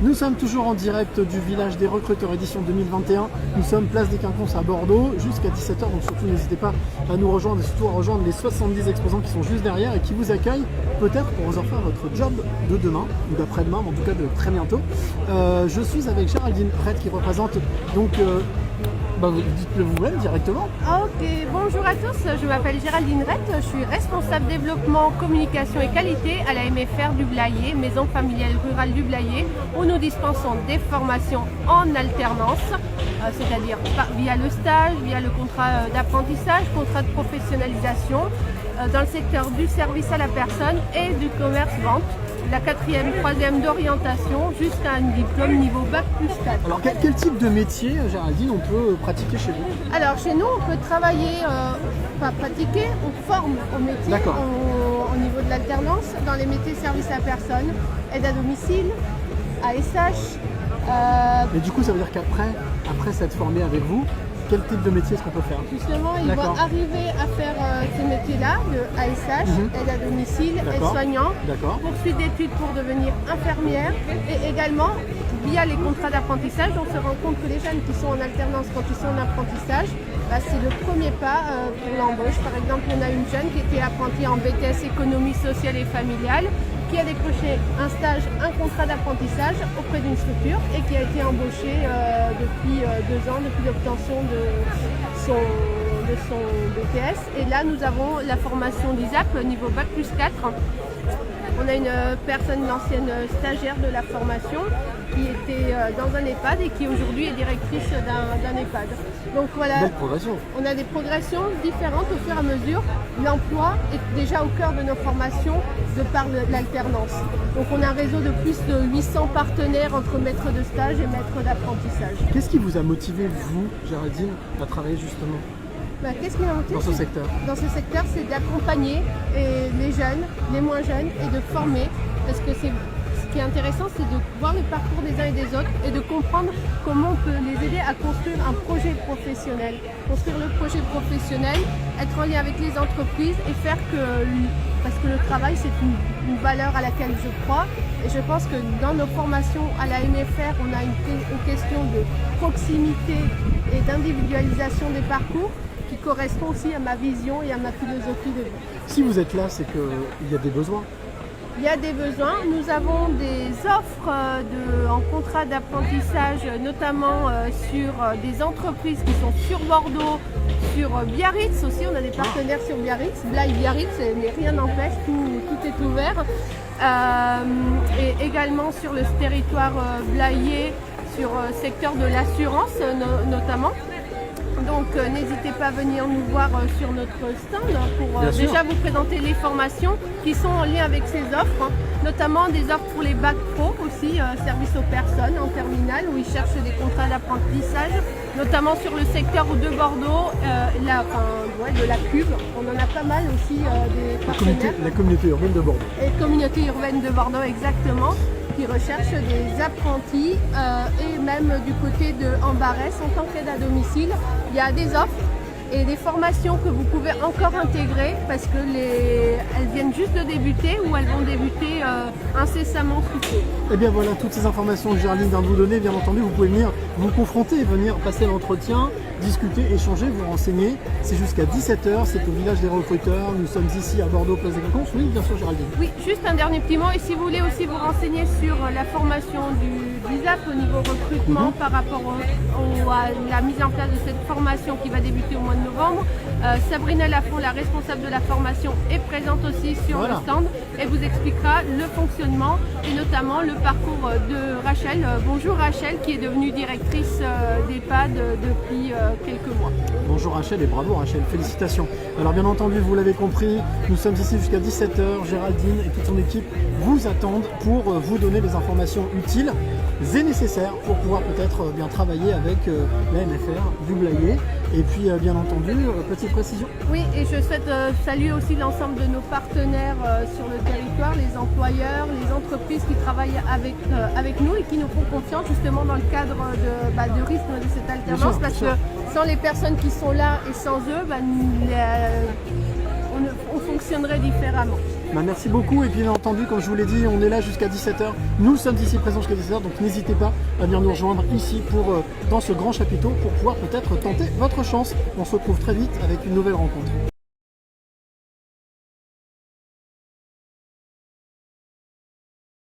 Nous sommes toujours en direct du village des recruteurs édition 2021. Nous sommes place des Quinconces à Bordeaux jusqu'à 17h, donc surtout n'hésitez pas à nous rejoindre et surtout à rejoindre les 70 exposants qui sont juste derrière et qui vous accueillent peut-être pour vous offrir votre job de demain ou d'après-demain, mais en tout cas de très bientôt. Je suis avec Géraldine Rett qui représente donc... dites-le vous-même directement. Ok, bonjour à tous, je m'appelle Géraldine Rett, je suis responsable développement, communication et qualité à la MFR du Blayais, Maison familiale rurale du Blayais, où nous dispensons des formations en alternance, c'est-à-dire via le stage, via le contrat d'apprentissage, contrat de professionnalisation, dans le secteur du service à la personne et du commerce-vente. La 4e, 3e d'orientation jusqu'à un diplôme niveau Bac plus 4. Alors quel type de métier, Géraldine, on peut pratiquer chez vous? Alors chez nous, on peut travailler, pas pratiquer, on forme au métier au niveau de l'alternance, dans les métiers service à personne, aide à domicile, ASH. Et du coup, ça veut dire qu'après s'être formé avec vous, quel type de métier est-ce qu'on peut faire? Justement, ils vont arriver à faire ces métiers-là, le ASH, aide à domicile, aide-soignant, poursuite d'études pour devenir infirmière et également, via les contrats d'apprentissage, on se rend compte que les jeunes qui sont en alternance quand ils sont en apprentissage, c'est le premier pas pour l'embauche. Par exemple, on a une jeune qui était apprentie en BTS économie sociale et familiale, qui a décroché un stage, un contrat d'apprentissage auprès d'une structure et qui a été embauchée depuis 2 ans, depuis l'obtention de son BTS. Et là, nous avons la formation d'ISAP niveau Bac plus 4. On a une personne, une ancienne stagiaire de la formation qui était dans un EHPAD et qui aujourd'hui est directrice d'un EHPAD. Donc voilà, on a des progressions différentes au fur et à mesure. L'emploi est déjà au cœur de nos formations de par l'alternance. Donc on a un réseau de plus de 800 partenaires entre maîtres de stage et maîtres d'apprentissage. Qu'est-ce qui vous a motivé, vous, Géraldine, à travailler justement qu'est-ce qui m'a motivé dans ce secteur? Dans ce secteur, c'est d'accompagner les jeunes, les moins jeunes et de former. Parce que ce qui est intéressant, c'est de voir le parcours des uns et des autres et de comprendre comment on peut les aider à construire un projet professionnel. Construire le projet professionnel, être en lien avec les entreprises et faire parce que le travail, c'est une valeur à laquelle je crois. Et je pense que dans nos formations à la MFR, on a une question de proximité et d'individualisation des parcours qui correspond aussi à ma vision et à ma philosophie de vie. Si vous êtes là, c'est qu'il y a des besoins. Il y a des besoins. Nous avons des offres en contrat d'apprentissage, notamment sur des entreprises qui sont sur Bordeaux, sur Biarritz aussi. On a des partenaires sur Biarritz, Biarritz, mais rien n'empêche, tout est ouvert. Et également sur le territoire blayais, sur le secteur de l'assurance notamment. Donc n'hésitez pas à venir nous voir sur notre stand pour déjà vous présenter les formations qui sont en lien avec ces offres, notamment des offres pour les bacs pro aussi, service aux personnes en terminale où ils cherchent des contrats d'apprentissage, notamment sur le secteur de Bordeaux, de la Cube. On en a pas mal aussi des partenaires. La communauté urbaine de Bordeaux. Et communauté urbaine de Bordeaux, exactement, qui recherchent des apprentis et même du côté de Ambarès en tant qu'aide à domicile. Il y a des offres et des formations que vous pouvez encore intégrer parce que elles viennent juste de débuter ou elles vont débuter incessamment sous peu. Et bien voilà, toutes ces informations que Géraldine vient de vous donner, bien entendu, vous pouvez venir vous confronter, venir passer l'entretien, discuter, échanger, vous renseigner. C'est jusqu'à 17h, c'est au village des recruteurs. Nous sommes ici à Bordeaux, place des Quinconces. Oui, bien sûr, Géraldine. Oui, juste un dernier petit mot. Et si vous voulez aussi vous renseigner sur la formation du ISAP au niveau recrutement par rapport à la mise en place de cette formation qui va débuter au mois de novembre, Sabrina Lafont, la responsable de la formation, est présente aussi sur le stand et vous expliquera le fonctionnement et notamment le parcours de Rachel. Bonjour Rachel, qui est devenue directrice d'EHPAD depuis quelques mois. Bonjour Rachel et bravo Rachel, félicitations. Alors bien entendu, vous l'avez compris, nous sommes ici jusqu'à 17h. Géraldine et toute son équipe vous attendent pour vous donner les informations utiles et nécessaires pour pouvoir peut-être bien travailler avec la MFR du Blayais. Et puis bien entendu, petite précision. Oui, et je souhaite saluer aussi l'ensemble de nos partenaires sur le territoire, les employeurs, les entreprises qui travaillent avec nous et qui nous font confiance justement dans le cadre de rythme de cette alternance, parce que sans les personnes qui sont là et sans eux, on fonctionnerait différemment. Bah, merci beaucoup, et puis bien entendu, comme je vous l'ai dit, on est là jusqu'à 17h. Nous sommes ici présents jusqu'à 17h, donc n'hésitez pas à venir nous rejoindre ici dans ce grand chapiteau pour pouvoir peut-être tenter votre chance. On se retrouve très vite avec une nouvelle rencontre.